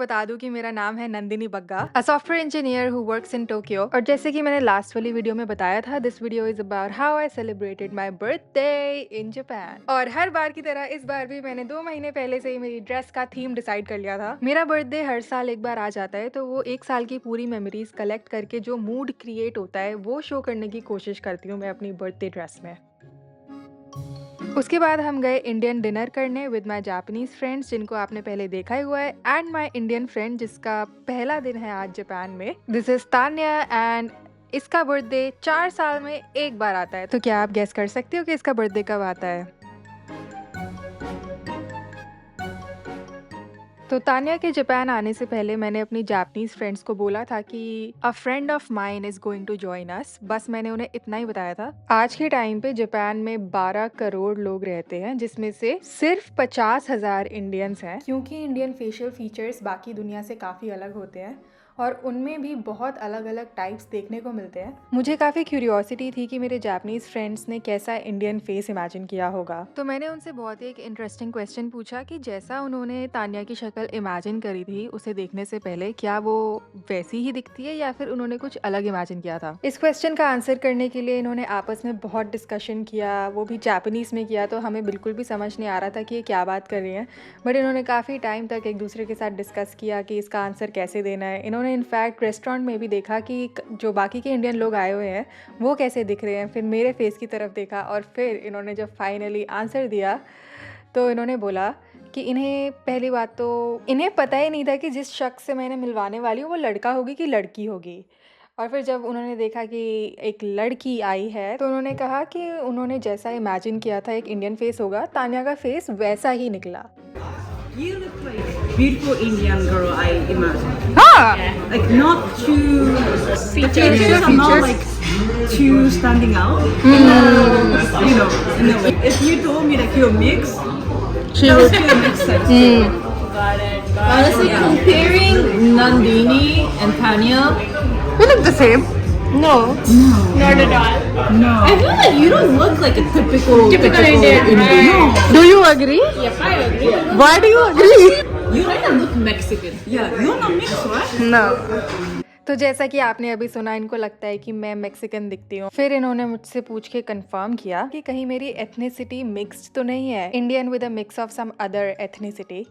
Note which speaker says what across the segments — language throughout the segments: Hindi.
Speaker 1: बता दूं कि मेरा नाम है Nandini Bagga, a software engineer who works in Tokyo. और जैसे कि मैंने लास्ट वाली वीडियो में बताया था, this video is about how I celebrated my birthday in Japan. और हर बार की तरह इस बार भी मैंने 2 महीने पहले से ही मेरी ड्रेस का थीम डिसाइड कर लिया था। मेरा बर्थडे हर साल एक बार आ जाता है, तो वो एक साल की पूरी मेमोरीज कलेक्ट करके जो मूड क्रिएट होता है वो शो करने की कोशिश करती हूँ मैं अपनी बर्थडे ड्रेस में। उसके बाद हम गए इंडियन डिनर करने विद माई जापानीज फ्रेंड्स, जिनको आपने पहले देखा ही हुआ है, एंड माई इंडियन फ्रेंड जिसका पहला दिन है आज जापान में। दिस इज तान्या एंड इसका बर्थडे 4 साल में एक बार आता है। तो क्या आप गेस कर सकते हो कि इसका बर्थडे कब आता है? तो तान्या के जापान आने से पहले मैंने अपनी जापानीज फ्रेंड्स को बोला था कि a friend of mine is going to join us. बस मैंने उन्हें इतना ही बताया था। आज के टाइम पे जापान में 12 करोड़ लोग रहते हैं, जिसमें से सिर्फ 50,000 इंडियंस हैं, क्योंकि इंडियन फेशियल फीचर्स बाकी दुनिया से काफ़ी अलग होते हैं और उनमें भी बहुत अलग अलग टाइप्स देखने को मिलते हैं। मुझे काफ़ी क्यूरियोसिटी थी कि मेरे जापानीज फ्रेंड्स ने कैसा इंडियन फेस इमेजिन किया होगा। तो मैंने उनसे बहुत ही एक इंटरेस्टिंग क्वेश्चन पूछा कि जैसा उन्होंने तान्या की शक्ल इमेजिन करी थी उसे देखने से पहले, क्या वो वैसी ही दिखती है या फिर उन्होंने कुछ अलग इमेजिन किया था। इस क्वेश्चन का आंसर करने के लिए इन्होंने आपस में बहुत डिस्कशन किया, वो भी जापानीज में किया, तो हमें बिल्कुल भी समझ नहीं आ रहा था कि ये क्या बात कर रही हैं। बट इन्होंने काफ़ी टाइम तक एक दूसरे के साथ डिस्कस किया कि इसका आंसर कैसे देना है। इन्होंने इनफैक्ट रेस्टोरेंट में भी देखा कि जो बाकी के इंडियन लोग आए हुए हैं वो कैसे दिख रहे हैं, फिर मेरे फेस की तरफ देखा और फिर इन्होंने जब फाइनली आंसर दिया तो इन्होंने बोला कि इन्हें पहली बात तो इन्हें पता ही नहीं था कि जिस शख्स से मैंने मिलवाने वाली हूँ वो लड़का होगी कि लड़की होगी। और फिर जब उन्होंने देखा कि एक लड़की आई है तो उन्होंने कहा कि उन्होंने जैसा इमेजिन किया था एक इंडियन फेस होगा, तान्या का फेस वैसा ही निकला।
Speaker 2: You look like beautiful Indian girl, I imagine.
Speaker 1: हाँ,
Speaker 2: Like not too features are not like too standing out. You know, in a way. If you told me like you're mixed, that would still make sense.
Speaker 3: Honestly, comparing Nandini and Tanya,
Speaker 1: we look the same.
Speaker 3: no, not at all.
Speaker 2: No.
Speaker 3: I feel like you don't look like a typical
Speaker 2: Indian,
Speaker 3: No,
Speaker 1: Do you agree?
Speaker 3: yes, I agree.
Speaker 1: Why do you agree?
Speaker 3: You kind of look Mexican.
Speaker 2: Yeah, you're not mixed, right?
Speaker 1: No. तो जैसा कि आपने अभी सुना, इनको लगता है कि मैं मैक्सिकन दिखती हूँ। फिर इन्होंने मुझसे पूछ के कंफर्म किया कि कहीं मेरी एथनिसिटी मिक्स्ड तो नहीं है, Indian with a mix of some other ethnicity.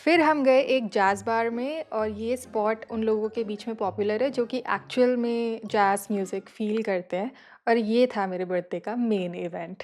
Speaker 1: फिर हम गए एक जैज़ बार में, और ये स्पॉट उन लोगों के बीच में पॉपुलर है जो कि एक्चुअल में जैज़ म्यूज़िक फील करते हैं। और ये था मेरे बर्थडे का मेन इवेंट।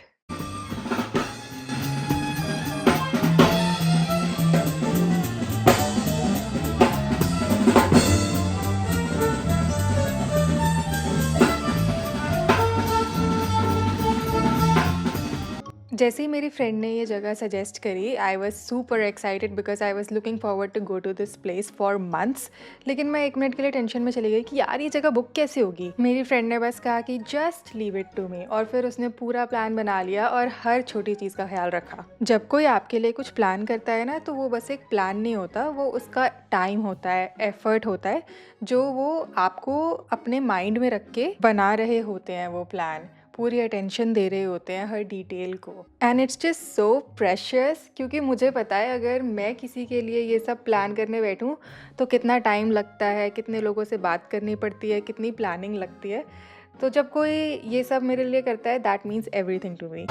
Speaker 1: जैसे ही मेरी फ्रेंड ने ये जगह सजेस्ट करी, I was super excited because I was looking forward to go to this place for months. लेकिन मैं 1 मिनट के लिए टेंशन में चली गई कि यार ये जगह बुक कैसे होगी। मेरी फ्रेंड ने बस कहा कि just leave it to me, और फिर उसने पूरा प्लान बना लिया और हर छोटी चीज़ का ख्याल रखा। जब कोई आपके लिए कुछ प्लान करता है ना, तो वो बस एक प्लान नहीं होता, वो उसका टाइम होता है, एफर्ट होता है, जो वो आपको अपने माइंड में रख के बना रहे होते हैं। वो प्लान पूरी अटेंशन दे रहे होते हैं हर डिटेल को, and it's just so precious. क्योंकि मुझे पता है अगर मैं किसी के लिए ये सब प्लान करने बैठूं तो कितना टाइम लगता है, कितने लोगों से बात करनी पड़ती है, कितनी प्लानिंग लगती है। तो जब कोई ये सब मेरे लिए करता है, that means everything to me.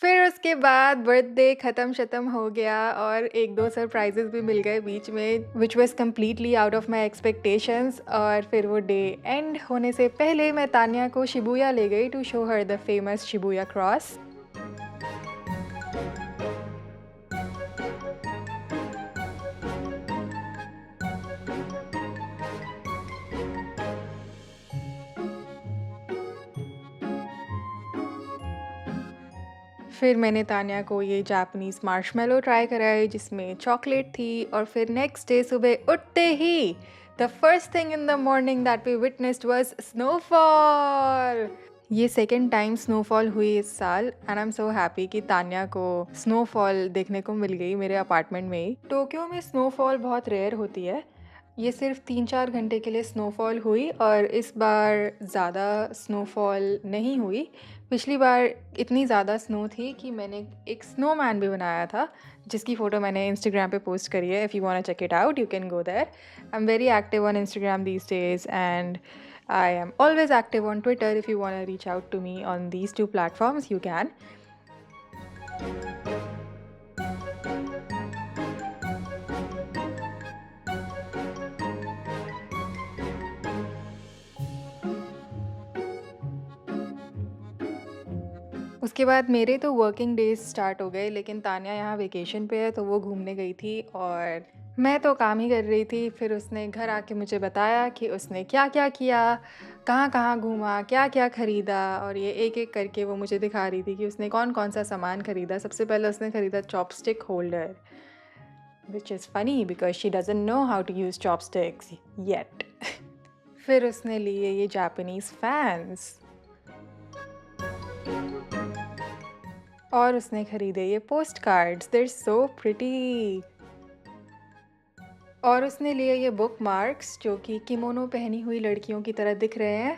Speaker 1: फिर उसके बाद बर्थडे ख़त्म हो गया और 1-2 सरप्राइज़ेज़ भी मिल गए बीच में, which was completely out of my expectations. और फिर वो डे एंड होने से पहले मैं तान्या को शिबुया ले गई to show her the famous Shibuya cross. फिर मैंने तान्या को ये जापानीज़ मार्शमेलो ट्राई कराई जिसमें चॉकलेट थी। और फिर नेक्स्ट डे सुबह उठते ही the first thing in the morning that we witnessed was snowfall. ये सेकेंड टाइम स्नोफॉल हुई इस साल and I am so happy कि तान्या को स्नोफॉल देखने को मिल गई मेरे अपार्टमेंट में ही। टोक्यो में स्नोफॉल बहुत रेयर होती है, ये सिर्फ 3-4 घंटे के लिए स्नोफॉल हुई और इस बार ज़्यादा स्नोफॉल नहीं हुई। पिछली बार इतनी ज़्यादा स्नो थी कि मैंने एक स्नोमैन भी बनाया था जिसकी फ़ोटो मैंने इंस्टाग्राम पे पोस्ट करी है। If you want to check it out you can go there. I am very active on Instagram these days and I am always active on Twitter. If you want to reach out to me on these 2 platforms you can. उसके बाद मेरे तो वर्किंग डेज स्टार्ट हो गए, लेकिन तान्या यहाँ वेकेशन पे है तो वो घूमने गई थी और मैं तो काम ही कर रही थी। फिर उसने घर आके मुझे बताया कि उसने क्या क्या किया, कहाँ कहाँ घूमा, क्या क्या ख़रीदा और ये एक एक करके वो मुझे दिखा रही थी कि उसने कौन कौन सा सामान ख़रीदा। सबसे पहले उसने ख़रीदा chopstick holder, which is funny because she doesn't know how to use chopsticks yet. फिर उसने लिए ये जापानीज़ फैंस और उसने ख़रीदे ये post cards, they're so pretty. और उसने लिए ये बुक मार्क्स जो कि किमोनो पहनी हुई लड़कियों की तरह दिख रहे हैं।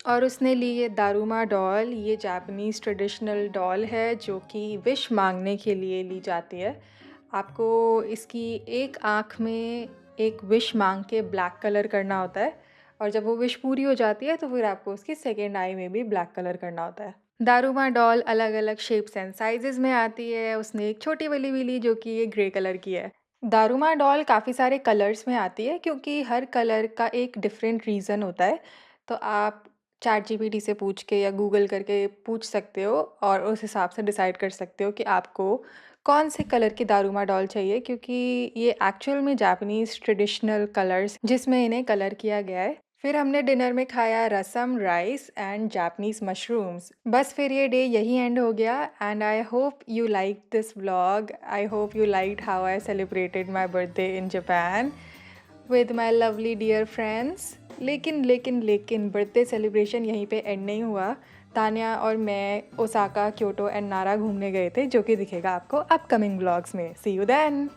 Speaker 1: और उसने ली ये दारुमा डॉल, ये जापानीज़ ट्रेडिशनल डॉल है जो कि विश मांगने के लिए ली जाती है। आपको इसकी एक आँख में एक विश मांग के ब्लैक कलर करना होता है और जब वो विश पूरी हो जाती है तो फिर आपको उसकी सेकेंड आई में भी ब्लैक कलर करना होता है। दारुमा डॉल अलग अलग शेप्स एंड साइजेस में आती है। उसने एक छोटी वाली भी ली जो कि ये ग्रे कलर की है। दारुमा डॉल काफ़ी सारे कलर्स में आती है क्योंकि हर कलर का एक डिफरेंट रीज़न होता है। तो आप चैट जीपीटी से पूछ के या गूगल करके पूछ सकते हो और उस हिसाब से डिसाइड कर सकते हो कि आपको कौन से कलर की दारुमा डॉल चाहिए, क्योंकि ये एक्चुअल में जापानीज़ ट्रेडिशनल कलर्स जिसमें इन्हें कलर किया गया है। फिर हमने डिनर में खाया rasam, rice and Japanese mushrooms. बस फिर ये डे यही एंड हो गया and I hope you like this vlog. I hope you like how I celebrated my birthday in Japan with my lovely dear friends. लेकिन बर्थडे सेलिब्रेशन यहीं पे एंड नहीं हुआ। तान्या और मैं ओसाका, क्योटो एंड नारा घूमने गए थे जो कि दिखेगा आपको अपकमिंग व्लॉग्स में। सी यू देन।